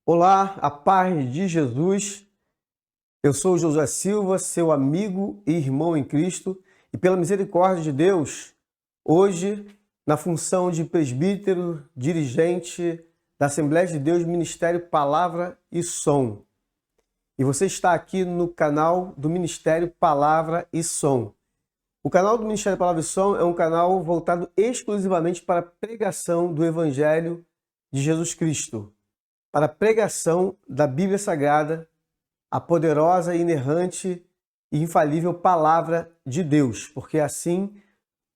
Olá, a paz de Jesus. Eu sou Josué Silva, seu amigo e irmão em Cristo, e pela misericórdia de Deus, hoje, na função de presbítero, dirigente da Assembleia de Deus, Ministério Palavra e Som. E você está aqui no canal do Ministério Palavra e Som. O canal do Ministério Palavra e Som é um canal voltado exclusivamente para a pregação do Evangelho de Jesus Cristo, para a pregação da Bíblia Sagrada, a poderosa, inerrante e infalível Palavra de Deus, porque assim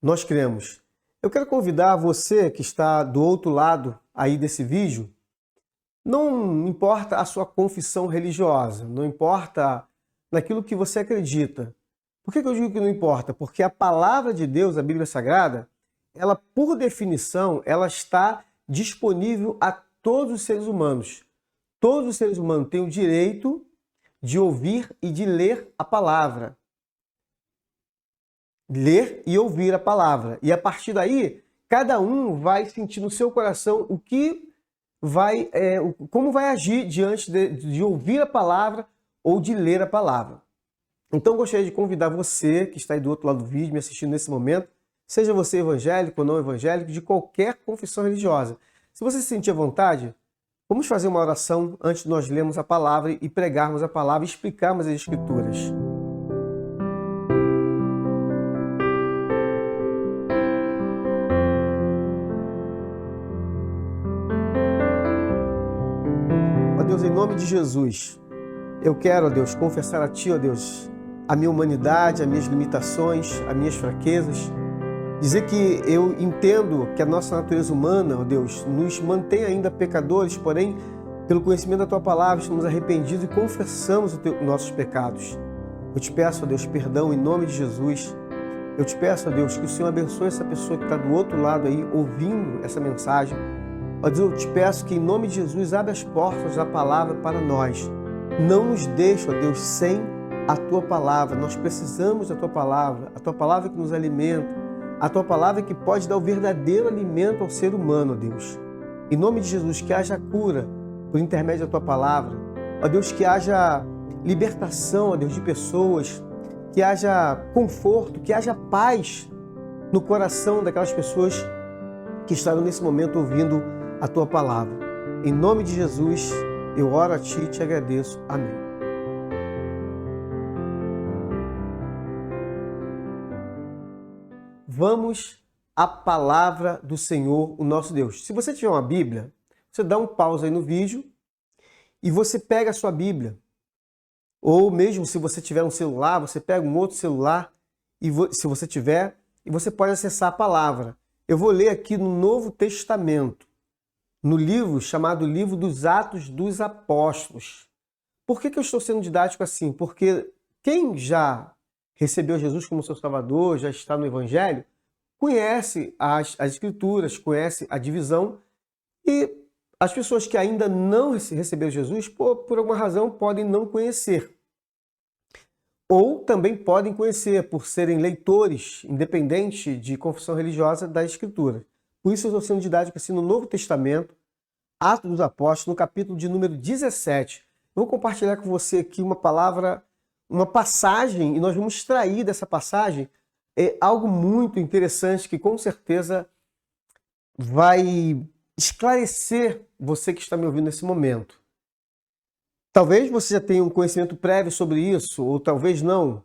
nós cremos. Eu quero convidar você que está do outro lado aí desse vídeo, não importa a sua confissão religiosa, não importa naquilo que você acredita. Por que eu digo que não importa? Porque a Palavra de Deus, a Bíblia Sagrada, ela, por definição, ela está disponível a todos os seres humanos. Todos os seres humanos têm o direito de ouvir e de ler a palavra. Ler e ouvir a palavra. E a partir daí, cada um vai sentir no seu coração o que vai, como vai agir diante de ouvir a palavra ou de ler a palavra. Então, eu gostaria de convidar você que está aí do outro lado do vídeo, me assistindo nesse momento, seja você evangélico ou não evangélico, de qualquer confissão religiosa. Se você se sentir à vontade, vamos fazer uma oração antes de nós lermos a palavra e pregarmos a palavra e explicarmos as Escrituras. Ó Deus, em nome de Jesus, eu quero, ó Deus, confessar a Ti, ó Deus, a minha humanidade, as minhas limitações, as minhas fraquezas. Dizer que eu entendo que a nossa natureza humana, ó Deus, nos mantém ainda pecadores, porém, pelo conhecimento da Tua Palavra, estamos arrependidos e confessamos os nossos pecados. Eu te peço, ó Deus, perdão em nome de Jesus. Eu te peço, ó Deus, que o Senhor abençoe essa pessoa que está do outro lado aí, ouvindo essa mensagem. Ó Deus, eu te peço que em nome de Jesus, abra as portas da palavra para nós. Não nos deixe, ó Deus, sem a Tua Palavra. Nós precisamos da Tua Palavra, a Tua Palavra que nos alimenta, a Tua Palavra que pode dar o verdadeiro alimento ao ser humano, ó Deus. Em nome de Jesus, que haja cura por intermédio da Tua Palavra. Ó Deus, que haja libertação, ó Deus, de pessoas, que haja conforto, que haja paz no coração daquelas pessoas que estarão nesse momento ouvindo a Tua Palavra. Em nome de Jesus, eu oro a Ti e te agradeço. Amém. Vamos à palavra do Senhor, o nosso Deus. Se você tiver uma Bíblia, você dá um pause aí no vídeo e você pega a sua Bíblia. Ou mesmo se você tiver um celular, você pega um outro celular, se você tiver, e você pode acessar a palavra. Eu vou ler aqui no Novo Testamento, no livro chamado Livro dos Atos dos Apóstolos. Por que eu estou sendo didático assim? Porque quem já recebeu Jesus como seu Salvador, já está no Evangelho, conhece as Escrituras, conhece a divisão, e as pessoas que ainda não receberam Jesus, por alguma razão, podem não conhecer. Ou também podem conhecer por serem leitores, independente de confissão religiosa, da Escritura. Por isso eu estou sendo didático assim no Novo Testamento, Atos dos Apóstolos, no capítulo de número 17. Eu vou compartilhar com você aqui uma palavra, uma passagem, e nós vamos extrair dessa passagem algo muito interessante que com certeza vai esclarecer você que está me ouvindo nesse momento. Talvez você já tenha um conhecimento prévio sobre isso, ou talvez não,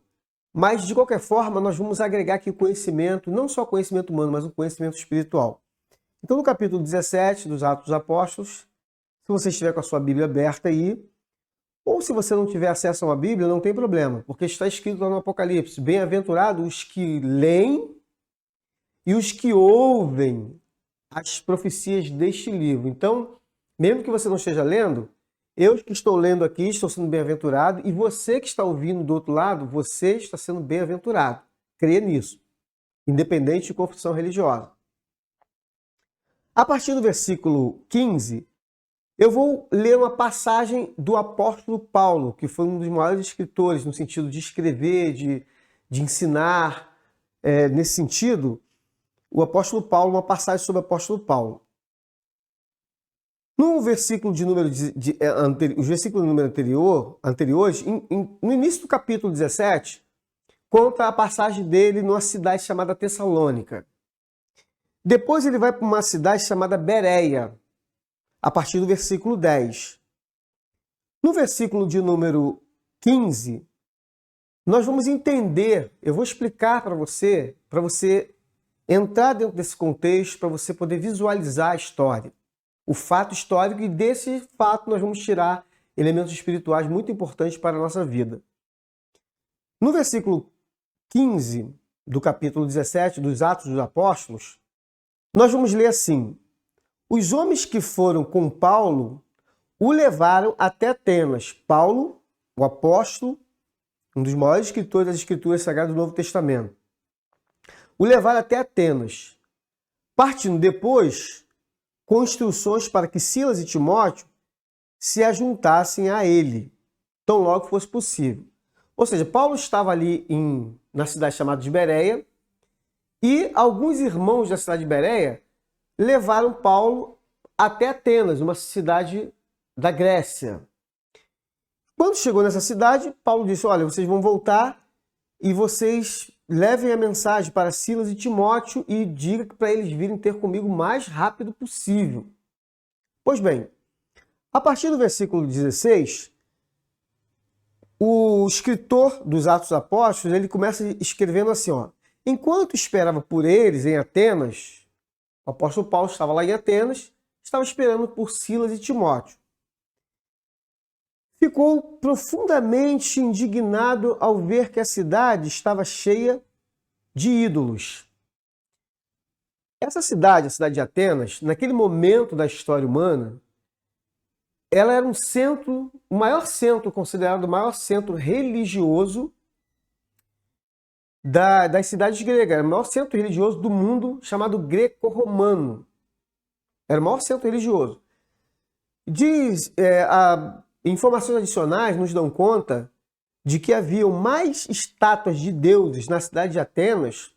mas de qualquer forma nós vamos agregar aqui conhecimento, não só conhecimento humano, mas um conhecimento espiritual. Então no capítulo 17 dos Atos dos Apóstolos, se você estiver com a sua Bíblia aberta aí, ou se você não tiver acesso a uma Bíblia, não tem problema, porque está escrito lá no Apocalipse: bem-aventurados os que leem e os que ouvem as profecias deste livro. Então, mesmo que você não esteja lendo, eu que estou lendo aqui estou sendo bem-aventurado, e você que está ouvindo do outro lado, você está sendo bem-aventurado. Creia nisso, independente de confissão religiosa. A partir do versículo 15, eu vou ler uma passagem do apóstolo Paulo, que foi um dos maiores escritores no sentido de escrever, de ensinar. Nesse sentido, o apóstolo Paulo, uma passagem sobre o apóstolo Paulo. No versículo de número os versículos de número anteriores, no início do capítulo 17, conta a passagem dele numa cidade chamada Tessalônica. Depois ele vai para uma cidade chamada Bereia, a partir do versículo 10. No versículo de número 15, nós vamos entender, eu vou explicar para você entrar dentro desse contexto, para você poder visualizar a história, o fato histórico, e desse fato nós vamos tirar elementos espirituais muito importantes para a nossa vida. No versículo 15 do capítulo 17 dos Atos dos Apóstolos, nós vamos ler assim: os homens que foram com Paulo o levaram até Atenas. Paulo, o apóstolo, um dos maiores escritores das Escrituras Sagradas do Novo Testamento, o levaram até Atenas. Partindo depois, com instruções para que Silas e Timóteo se ajuntassem a ele, tão logo fosse possível. Ou seja, Paulo estava ali na cidade chamada de Bereia, e alguns irmãos da cidade de Bereia levaram Paulo até Atenas, uma cidade da Grécia. Quando chegou nessa cidade, Paulo disse: olha, vocês vão voltar e vocês levem a mensagem para Silas e Timóteo e diga para eles virem ter comigo o mais rápido possível. Pois bem, a partir do versículo 16, o escritor dos Atos dos Apóstolos, ele começa escrevendo assim, ó: enquanto esperava por eles em Atenas, o apóstolo Paulo estava lá em Atenas, estava esperando por Silas e Timóteo. Ficou profundamente indignado ao ver que a cidade estava cheia de ídolos. Essa cidade, a cidade de Atenas, naquele momento da história humana, ela era um centro, o maior centro, considerado o maior centro religioso das cidades gregas. Era o maior centro religioso do mundo, chamado greco-romano. Era o maior centro religioso. Informações adicionais nos dão conta de que haviam mais estátuas de deuses na cidade de Atenas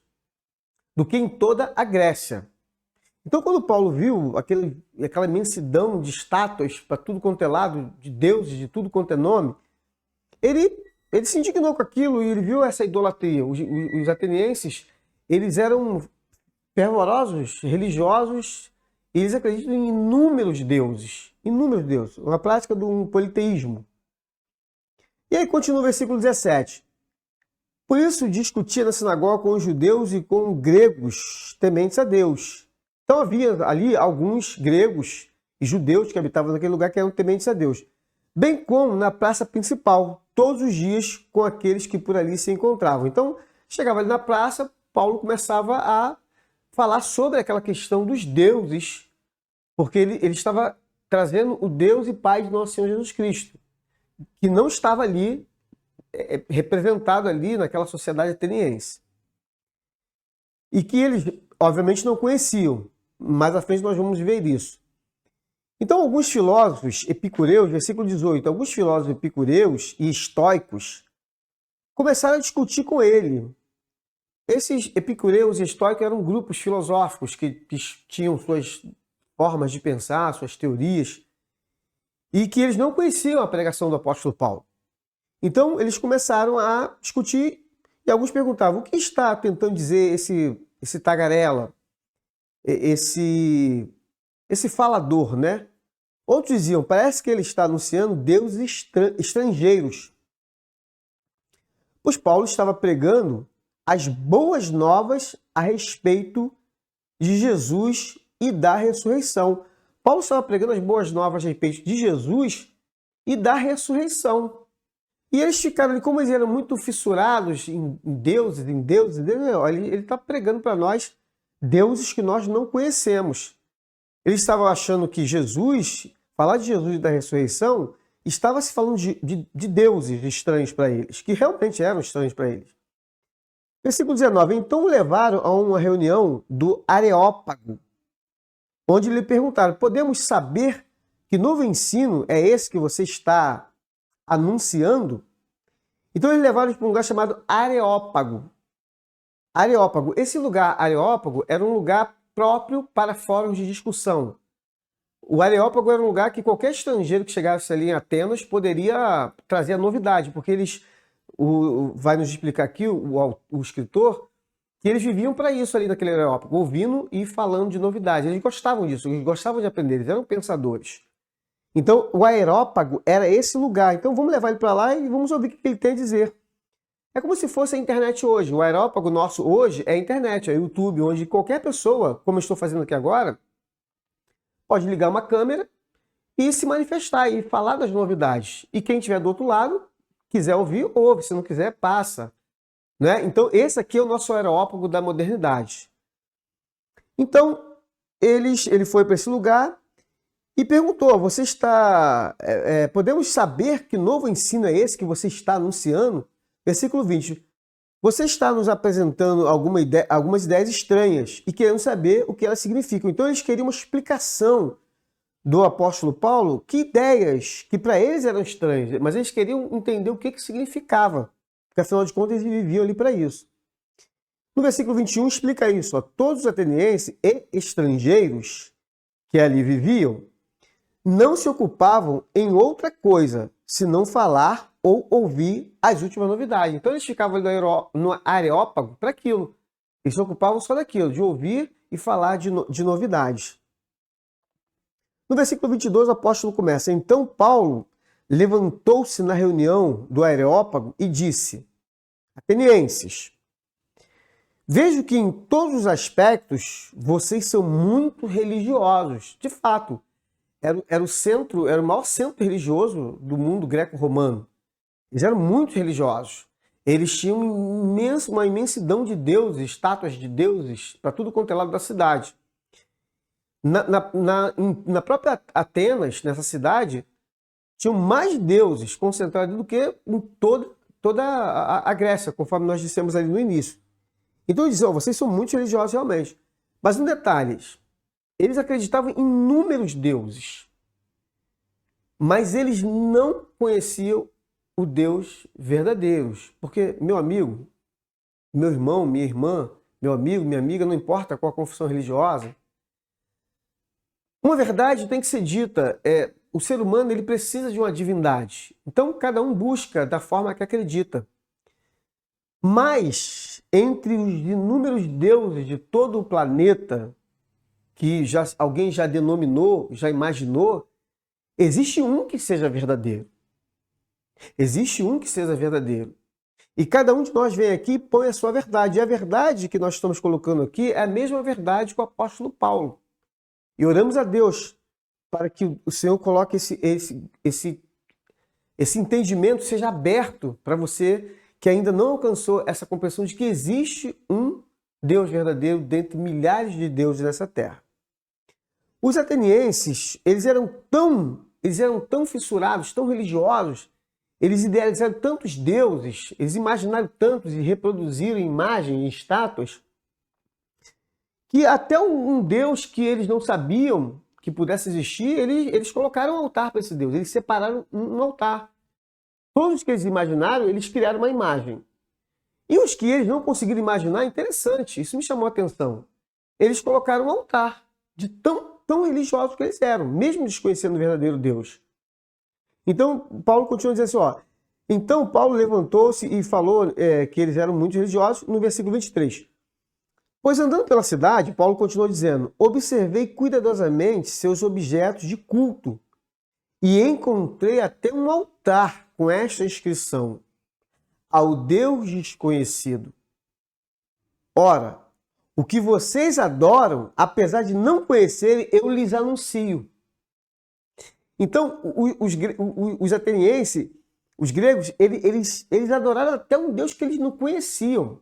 do que em toda a Grécia. Então, quando Paulo viu aquela imensidão de estátuas para tudo quanto é lado, de deuses, de tudo quanto é nome, ele se indignou com aquilo e ele viu essa idolatria. Os atenienses, eles eram fervorosos, religiosos, e eles acreditam em inúmeros deuses, uma prática de um politeísmo. E aí continua o versículo 17. Por isso discutia na sinagoga com os judeus e com gregos tementes a Deus. Então havia ali alguns gregos e judeus que habitavam naquele lugar que eram tementes a Deus, bem como na praça principal, todos os dias com aqueles que por ali se encontravam. Então, chegava ali na praça, Paulo começava a falar sobre aquela questão dos deuses, porque ele estava trazendo o Deus e Pai de nosso Senhor Jesus Cristo, que não estava ali representado ali naquela sociedade ateniense. E que eles, obviamente, não conheciam. Mais à frente nós vamos ver isso. Então, alguns filósofos epicureus, versículo 18, alguns filósofos epicureus e estoicos começaram a discutir com ele. Esses epicureus e estoicos eram grupos filosóficos que tinham suas formas de pensar, suas teorias, e que eles não conheciam a pregação do apóstolo Paulo. Então, eles começaram a discutir e alguns perguntavam: o que está tentando dizer esse tagarela, esse falador, né? Outros diziam: parece que ele está anunciando deuses estrangeiros. Pois Paulo estava pregando as boas novas a respeito de Jesus e da ressurreição. Paulo estava pregando as boas novas a respeito de Jesus e da ressurreição. E eles ficaram ali, como eles eram muito fissurados em deuses, ele está pregando para nós deuses que nós não conhecemos. Eles estavam achando que Jesus, falar de Jesus e da ressurreição, estava se falando de deuses estranhos para eles, que realmente eram estranhos para eles. Versículo 19. Então o levaram a uma reunião do Areópago, onde lhe perguntaram: podemos saber que novo ensino é esse que você está anunciando? Então eles levaram para um lugar chamado Areópago. Areópago. Esse lugar, Areópago, era um lugar próprio para fóruns de discussão. o Areópago era um lugar que qualquer estrangeiro que chegasse ali em Atenas poderia trazer a novidade, porque eles, vai nos explicar aqui o escritor, que eles viviam para isso ali naquele Areópago, ouvindo e falando de novidades. Eles gostavam disso, eles gostavam de aprender, eles eram pensadores. Então, o Areópago era esse lugar. Então, vamos levar ele para lá e vamos ouvir o que ele tem a dizer. É como se fosse a internet hoje. O Areópago nosso hoje é a internet, é o YouTube, onde qualquer pessoa, como eu estou fazendo aqui agora, pode ligar uma câmera e se manifestar e falar das novidades. E quem estiver do outro lado, quiser ouvir, ouve. Se não quiser, passa. Né? Então, esse aqui é o nosso Areópago da modernidade. Então, ele foi para esse lugar e perguntou, você está... podemos saber que novo ensino é esse que você está anunciando? Versículo 20. Você está nos apresentando algumas ideias estranhas e queremos saber o que elas significam. Então eles queriam uma explicação do apóstolo Paulo, que ideias que para eles eram estranhas, mas eles queriam entender o que significava, porque afinal de contas eles viviam ali para isso. No versículo 21 explica isso. Ó, todos os atenienses e estrangeiros que ali viviam não se ocupavam em outra coisa, senão falar ou ouvir as últimas novidades. Então eles ficavam ali no Areópago para aquilo. Eles se ocupavam só daquilo, de ouvir e falar de novidades. No versículo 22, o apóstolo começa: então Paulo levantou-se na reunião do Areópago e disse: atenienses, vejo que em todos os aspectos vocês são muito religiosos. De fato, era o maior centro religioso do mundo greco-romano. Eles eram muito religiosos. Eles tinham uma imensidão de deuses, estátuas de deuses, para tudo quanto é lado da cidade. Na própria Atenas, nessa cidade, tinham mais deuses concentrados do que em toda a Grécia, conforme nós dissemos ali no início. Então eles diziam, vocês são muito religiosos realmente. Mas um detalhe, eles acreditavam em inúmeros deuses, mas eles não conheciam o Deus verdadeiro. Porque, meu amigo, meu irmão, minha irmã, meu amigo, minha amiga, não importa qual a confissão religiosa, uma verdade tem que ser dita. O ser humano ele precisa de uma divindade. Então, cada um busca da forma que acredita. Mas, entre os inúmeros deuses de todo o planeta, que alguém já denominou, já imaginou, existe um que seja verdadeiro. Existe um que seja verdadeiro. E cada um de nós vem aqui e põe a sua verdade. E a verdade que nós estamos colocando aqui é a mesma verdade que o apóstolo Paulo. E oramos a Deus para que o Senhor coloque esse entendimento seja aberto para você que ainda não alcançou essa compreensão de que existe um Deus verdadeiro dentre milhares de deuses nessa terra. Os atenienses, eles eram tão fissurados, tão religiosos, eles idealizaram tantos deuses, eles imaginaram tantos e reproduziram imagens e estátuas, que até um Deus que eles não sabiam que pudesse existir, eles colocaram um altar para esse Deus, eles separaram um altar. Todos os que eles imaginaram, eles criaram uma imagem. E os que eles não conseguiram imaginar, interessante, isso me chamou a atenção. Eles colocaram um altar, de tão religiosos que eles eram, mesmo desconhecendo o verdadeiro Deus. Então, Paulo continua dizendo assim, ó, então Paulo levantou-se e falou que eles eram muito religiosos, no versículo 23. Pois andando pela cidade, Paulo continuou dizendo, observei cuidadosamente seus objetos de culto e encontrei até um altar com esta inscrição, ao Deus desconhecido. Ora, o que vocês adoram, apesar de não conhecerem, eu lhes anuncio. Então, os atenienses, os gregos, eles adoraram até um Deus que eles não conheciam.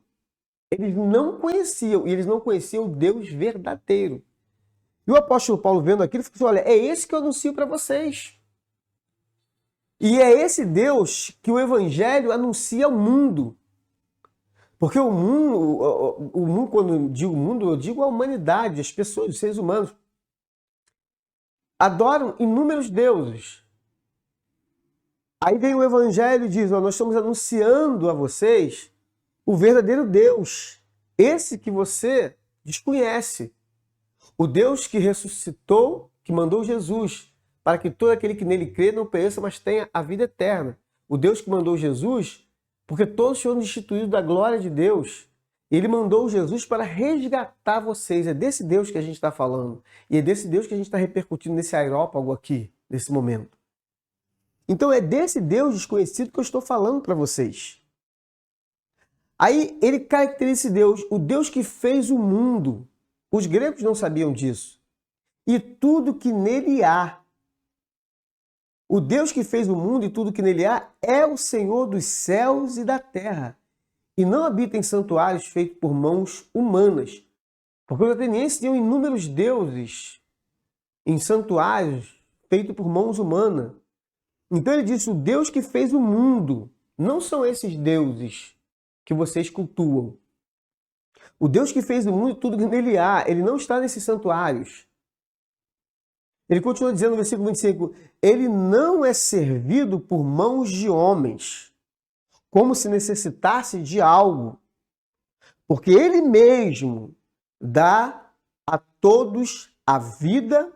Eles não conheciam, e eles não conheciam o Deus verdadeiro. E o apóstolo Paulo, vendo aquilo, falou assim, olha, é esse que eu anuncio para vocês. E é esse Deus que o Evangelho anuncia ao mundo. Porque o mundo, quando eu digo mundo, eu digo a humanidade, as pessoas, os seres humanos, adoram inúmeros deuses. Aí vem o Evangelho e diz, ó, nós estamos anunciando a vocês o verdadeiro Deus, esse que você desconhece. O Deus que ressuscitou, que mandou Jesus para que todo aquele que nele crê não pereça, mas tenha a vida eterna. O Deus que mandou Jesus, porque todos foram destituídos da glória de Deus. Ele mandou Jesus para resgatar vocês. É desse Deus que a gente está falando. E é desse Deus que a gente está repercutindo nesse aerópago aqui, nesse momento. Então é desse Deus desconhecido que eu estou falando para vocês. Aí ele caracteriza esse Deus, o Deus que fez o mundo. Os gregos não sabiam disso. E tudo que nele há. O Deus que fez o mundo e tudo que nele há é o Senhor dos céus e da terra. E não habita em santuários feitos por mãos humanas. Porque os atenienses tinham inúmeros deuses em santuários feitos por mãos humanas. Então ele disse, o Deus que fez o mundo. Não são esses deuses que vocês cultuam. O Deus que fez o mundo e tudo que nele há, ele não está nesses santuários. Ele continua dizendo no versículo 25, ele não é servido por mãos de homens, como se necessitasse de algo, porque ele mesmo dá a todos a vida,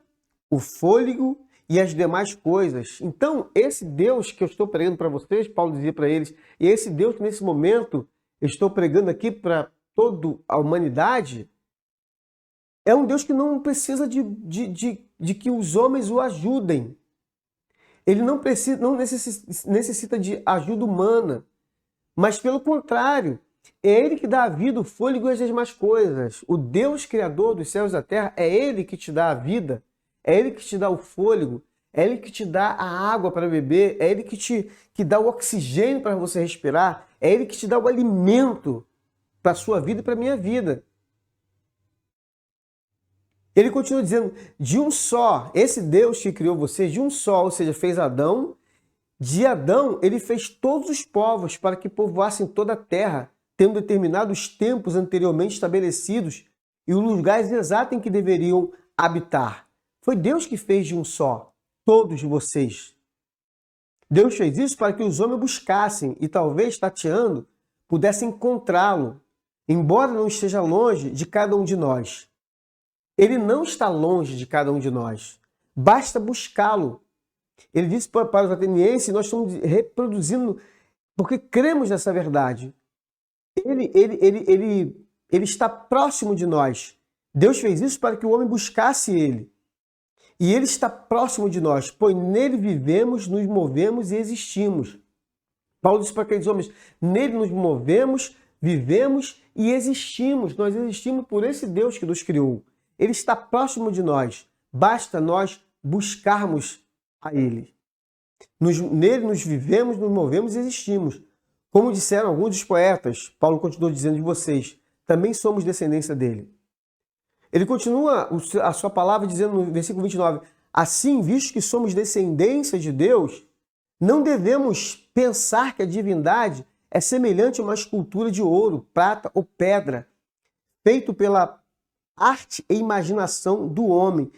o fôlego e as demais coisas. Então, esse Deus que eu estou pregando para vocês, Paulo dizia para eles, e esse Deus que nesse momento eu estou pregando aqui para toda a humanidade, é um Deus que não precisa de que os homens o ajudem. Ele não necessita de ajuda humana, mas pelo contrário, é Ele que dá a vida, o fôlego e as demais coisas. O Deus Criador dos céus e da terra, é Ele que te dá a vida, é Ele que te dá o fôlego, é Ele que te dá a água para beber, é Ele que dá o oxigênio para você respirar, é Ele que te dá o alimento para a sua vida e para a minha vida. Ele continua dizendo, de um só, esse Deus que criou você, de um só, ou seja, fez Adão, de Adão ele fez todos os povos para que povoassem toda a terra, tendo determinados tempos anteriormente estabelecidos e os lugares exatos em que deveriam habitar. Foi Deus que fez de um só, todos vocês. Deus fez isso para que os homens buscassem e talvez, tateando, pudessem encontrá-lo, embora não esteja longe de cada um de nós. Ele não está longe de cada um de nós. Basta buscá-lo. Ele disse para os atenienses, nós estamos reproduzindo, porque cremos nessa verdade. Ele está próximo de nós. Deus fez isso para que o homem buscasse ele. E ele está próximo de nós, pois nele vivemos, nos movemos e existimos. Paulo disse para aqueles homens, nele nos movemos, vivemos e existimos. Nós existimos por esse Deus que nos criou. Ele está próximo de nós. Basta nós buscarmos a Ele. Nele nos vivemos, nos movemos e existimos. Como disseram alguns dos poetas, Paulo continuou dizendo de vocês, também somos descendência dele. Ele continua a sua palavra dizendo no versículo 29, assim, visto que somos descendência de Deus, não devemos pensar que a divindade é semelhante a uma escultura de ouro, prata ou pedra, feito pela arte e imaginação do homem,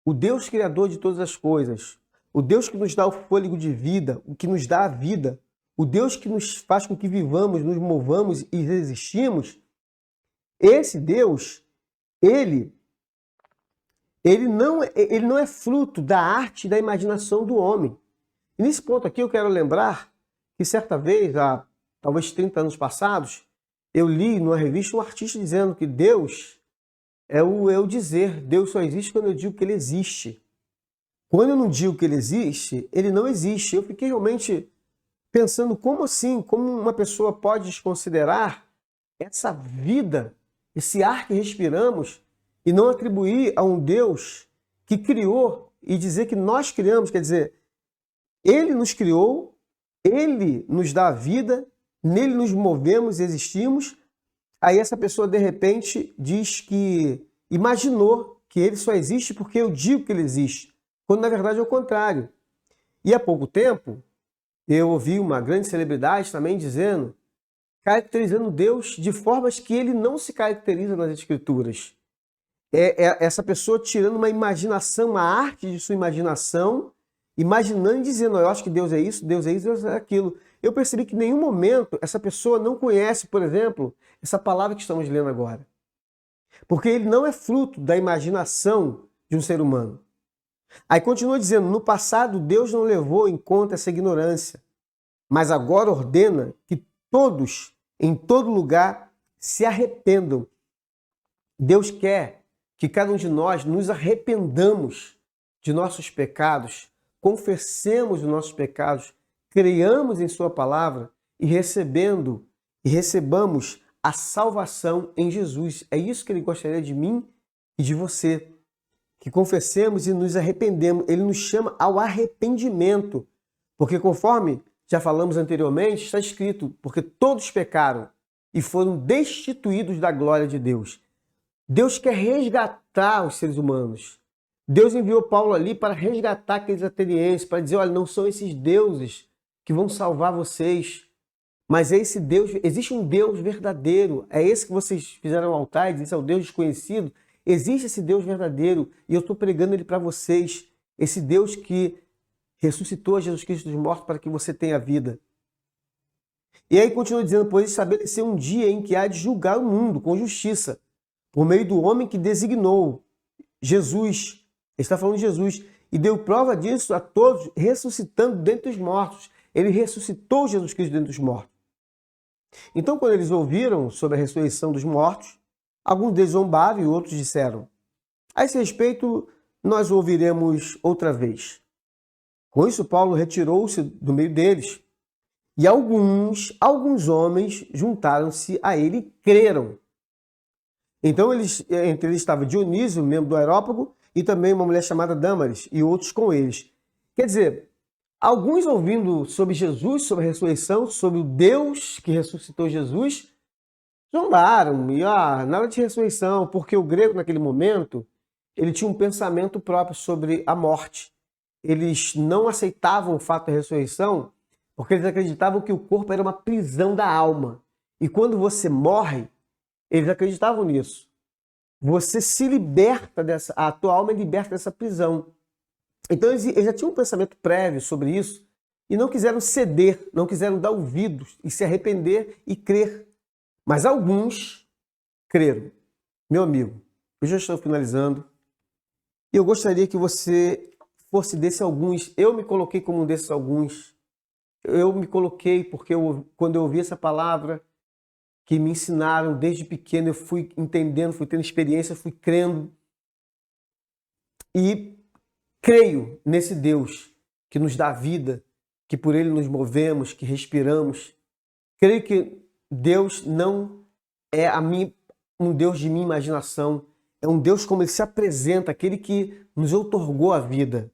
o Deus criador de todas as coisas, o Deus que nos dá o fôlego de vida, o que nos dá a vida, o Deus que nos faz com que vivamos, nos movamos e resistimos, esse Deus, ele não é fruto da arte e da imaginação do homem. E nesse ponto aqui eu quero lembrar que certa vez, há talvez 30 anos passados, eu li numa revista um artista dizendo que Deus é o dizer, Deus só existe quando eu digo que ele existe. Quando eu não digo que ele existe, ele não existe. Eu fiquei realmente pensando como assim, como uma pessoa pode desconsiderar essa vida, esse ar que respiramos e não atribuir a um Deus que criou e dizer que nós criamos, quer dizer, ele nos criou, ele nos dá a vida, nele nos movemos e existimos. Aí essa pessoa, de repente, diz que imaginou que ele só existe porque eu digo que ele existe, quando na verdade é o contrário. E há pouco tempo, eu ouvi uma grande celebridade também dizendo, caracterizando Deus de formas que ele não se caracteriza nas Escrituras. Essa pessoa tirando uma imaginação, uma arte de sua imaginação, imaginando e dizendo, eu acho que Deus é isso, Deus é aquilo. Eu percebi que em nenhum momento essa pessoa não conhece, por exemplo, essa palavra que estamos lendo agora. Porque ele não é fruto da imaginação de um ser humano. Aí continua dizendo, no passado Deus não levou em conta essa ignorância, mas agora ordena que todos, em todo lugar, se arrependam. Deus quer que cada um de nós nos arrependamos de nossos pecados, confessemos os nossos pecados, creiamos em sua palavra e recebamos a salvação em Jesus. É isso que ele gostaria de mim e de você, que confessemos e nos arrependemos. Ele nos chama ao arrependimento, porque conforme já falamos anteriormente, está escrito, porque todos pecaram e foram destituídos da glória de Deus. Deus quer resgatar os seres humanos. Deus enviou Paulo ali para resgatar aqueles atenienses, para dizer, olha, não são esses deuses que vão salvar vocês, mas esse Deus, existe um Deus verdadeiro, é esse que vocês fizeram no altar, esse é o Deus desconhecido, existe esse Deus verdadeiro e eu estou pregando ele para vocês, esse Deus que ressuscitou Jesus Cristo dos mortos para que você tenha vida. E aí continua dizendo, pois estabelecer um dia em que há de julgar o mundo com justiça, por meio do homem que designou, Jesus. Ele está falando de Jesus. E deu prova disso a todos, ressuscitando dentre os mortos. Ele ressuscitou Jesus Cristo dentre os mortos. Então, quando eles ouviram sobre a ressurreição dos mortos, alguns deles zombaram e outros disseram, a esse respeito, nós ouviremos outra vez. Com isso, Paulo retirou-se do meio deles. E alguns homens juntaram-se a ele e creram. Então, entre eles estava Dionísio, membro do Areópago, e também uma mulher chamada Dâmaris, e outros com eles. Quer dizer, alguns ouvindo sobre Jesus, sobre a ressurreição, sobre o Deus que ressuscitou Jesus, zombaram, e nada de ressurreição, porque o grego naquele momento, ele tinha um pensamento próprio sobre a morte. Eles não aceitavam o fato da ressurreição, porque eles acreditavam que o corpo era uma prisão da alma. E quando você morre, eles acreditavam nisso. Você se liberta a tua alma é liberta dessa prisão. Então eles já tinham um pensamento prévio sobre isso e não quiseram ceder, não quiseram dar ouvidos e se arrepender e crer. Mas alguns creram. Meu amigo, eu já estou finalizando e eu gostaria que você fosse desses alguns. Eu me coloquei como um desses alguns. Eu me coloquei porque quando eu ouvi essa palavra, que me ensinaram desde pequeno, eu fui entendendo, fui tendo experiência, fui crendo. E creio nesse Deus que nos dá vida, que por ele nos movemos, que respiramos. Creio que Deus não é um Deus de minha imaginação, é um Deus como ele se apresenta, aquele que nos outorgou a vida,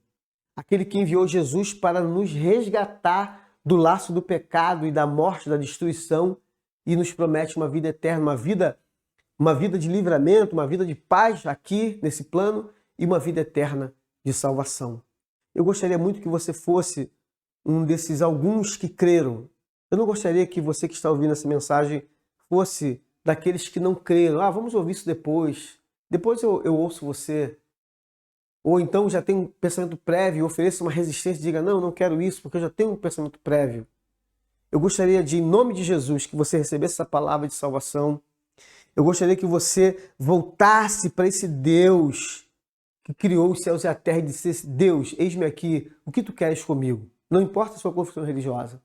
aquele que enviou Jesus para nos resgatar do laço do pecado e da morte, da destruição, e nos promete uma vida eterna, uma vida de livramento, uma vida de paz aqui nesse plano e uma vida eterna de salvação. Eu gostaria muito que você fosse um desses alguns que creram. Eu não gostaria que você que está ouvindo essa mensagem fosse daqueles que não creram. Vamos ouvir isso depois. Depois eu ouço você. Ou então já tem um pensamento prévio, ofereça uma resistência e diga, não, eu não quero isso porque eu já tenho um pensamento prévio. Eu gostaria de, em nome de Jesus, que você recebesse essa palavra de salvação. Eu gostaria que você voltasse para esse Deus que criou os céus e a terra e dissesse, Deus, eis-me aqui, o que tu queres comigo? Não importa a sua confissão religiosa.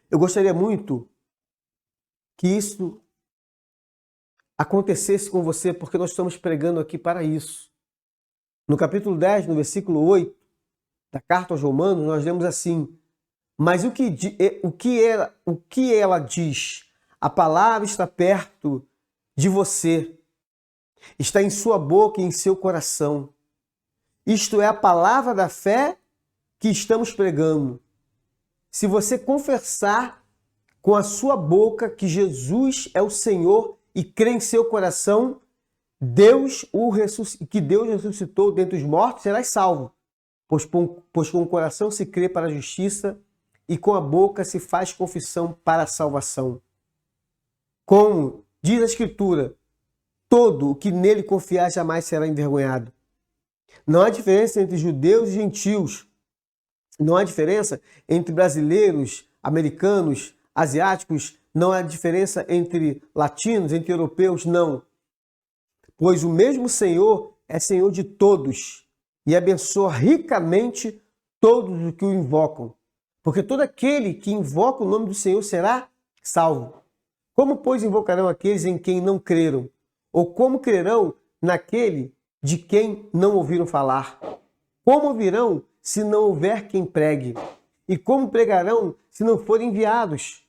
Eu gostaria muito que isso acontecesse com você, porque nós estamos pregando aqui para isso. No capítulo 10, no versículo 8 da carta aos Romanos, nós lemos assim, mas o que ela diz? A palavra está perto de você, está em sua boca e em seu coração. Isto é a palavra da fé que estamos pregando. Se você confessar com a sua boca que Jesus é o Senhor e crer em seu coração, que Deus ressuscitou dentre os mortos, serás salvo. Pois com o coração se crê para a justiça e com a boca se faz confissão para a salvação. Como diz a Escritura, todo o que nele confiar jamais será envergonhado. Não há diferença entre judeus e gentios. Não há diferença entre brasileiros, americanos, asiáticos. Não há diferença entre latinos, entre europeus, não. Pois o mesmo Senhor é Senhor de todos e abençoa ricamente todos os que o invocam. Porque todo aquele que invoca o nome do Senhor será salvo. Como, pois, invocarão aqueles em quem não creram? Ou como crerão naquele de quem não ouviram falar? Como ouvirão se não houver quem pregue? E como pregarão se não forem enviados?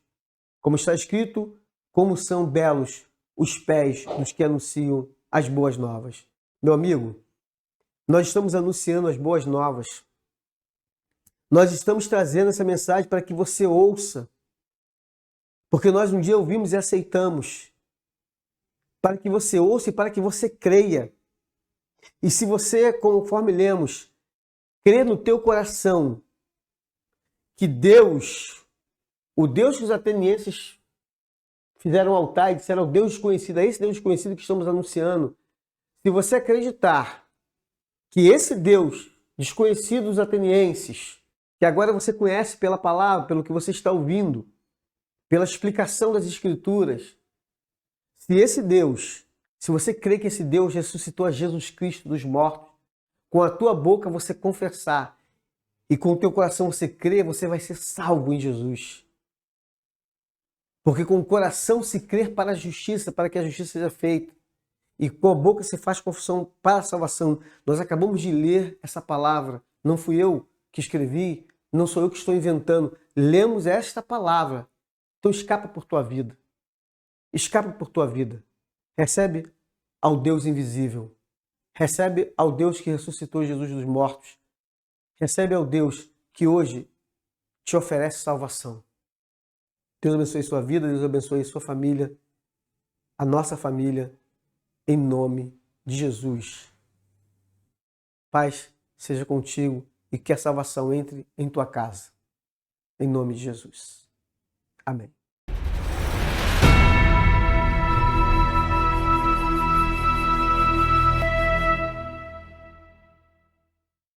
Como está escrito, como são belos os pés dos que anunciam as boas novas. Meu amigo, nós estamos anunciando as boas novas. Nós estamos trazendo essa mensagem para que você ouça. Porque nós um dia ouvimos e aceitamos. Para que você ouça e para que você creia. E se você, conforme lemos, crê no teu coração que Deus, o Deus que os atenienses fizeram um altar e disseram ao Deus desconhecido, é esse Deus desconhecido que estamos anunciando. Se você acreditar que esse Deus desconhecido dos atenienses, que agora você conhece pela palavra, pelo que você está ouvindo, pela explicação das Escrituras, se você crê que esse Deus ressuscitou a Jesus Cristo dos mortos, com a tua boca você confessar e com o teu coração você crer, você vai ser salvo em Jesus. Porque com o coração se crer para a justiça, para que a justiça seja feita. E com a boca se faz confissão para a salvação. Nós acabamos de ler essa palavra. Não fui eu que escrevi, não sou eu que estou inventando. Lemos esta palavra. Então escapa por tua vida. Escapa por tua vida. Recebe ao Deus invisível. Recebe ao Deus que ressuscitou Jesus dos mortos. Recebe ao Deus que hoje te oferece salvação. Deus abençoe sua vida, Deus abençoe sua família, a nossa família, em nome de Jesus. Paz seja contigo e que a salvação entre em tua casa. Em nome de Jesus. Amém.